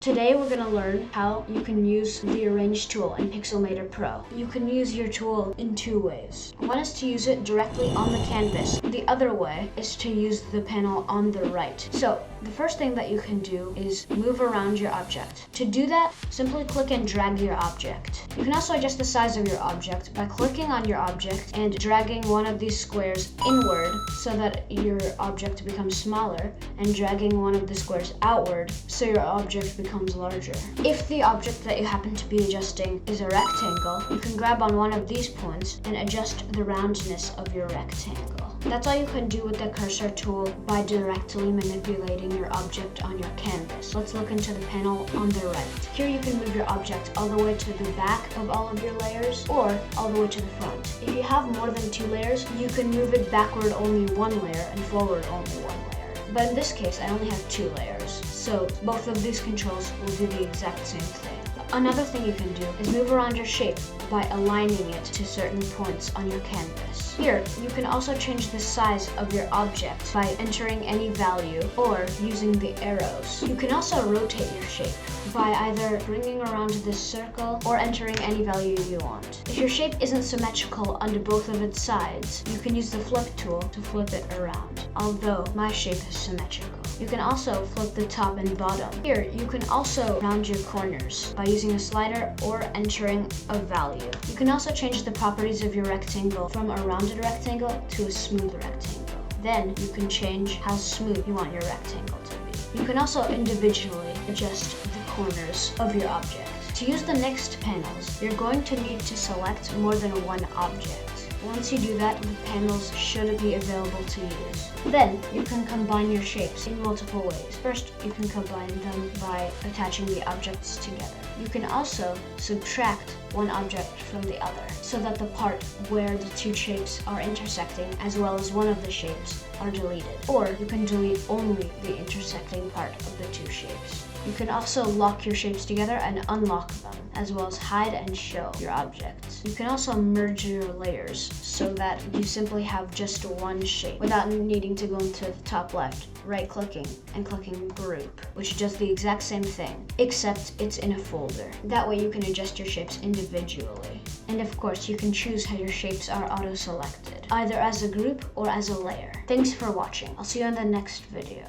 Today we're going to learn how you can use the Arrange tool in Pixelmator Pro. You can use your tool in two ways. One is to use it directly on the canvas. The other way is to use the panel on the right. So the first thing that you can do is move around your object. To do that, simply click and drag your object. You can also adjust the size of your object by clicking on your object and dragging one of these squares inward so that your object becomes smaller, and dragging one of the squares outward so your object becomes larger. If the object that you happen to be adjusting is a rectangle, you can grab on one of these points and adjust the roundness of your rectangle. That's all you can do with the cursor tool by directly manipulating your object on your canvas. Let's look into the panel on the right. Here you can move your object all the way to the back of all of your layers or all the way to the front. If you have more than 2 layers, you can move it backward only 1 layer and forward only 1 layer. But in this case, I only have 2 layers, so both of these controls will do the exact same thing. Another thing you can do is move around your shape by aligning it to certain points on your canvas. Here, you can also change the size of your object by entering any value or using the arrows. You can also rotate your shape by either bringing around this circle or entering any value you want. If your shape isn't symmetrical on both of its sides, you can use the flip tool to flip it around, although my shape is symmetrical. You can also flip the top and bottom. Here, you can also round your corners by using a slider or entering a value. You can also change the properties of your rectangle from a rounded rectangle to a smooth rectangle. Then you can change how smooth you want your rectangle to be. You can also individually adjust the corners of your object. To use the next panels, you're going to need to select more than one object. Once you do that, the panels should be available to use. Then, you can combine your shapes in multiple ways. First, you can combine them by attaching the objects together. You can also subtract one object from the other, so that the part where the two shapes are intersecting, as well as one of the shapes, are deleted. Or you can delete only the intersecting part of the two shapes. You can also lock your shapes together and unlock them, as well as hide and show your objects. You can also merge your layers so that you simply have just one shape without needing to go into the top left, right-clicking, and clicking group, which does the exact same thing, except it's in a folder. That way you can adjust your shapes individually. And of course, you can choose how your shapes are auto-selected, either as a group or as a layer. Thanks for watching. I'll see you in the next video.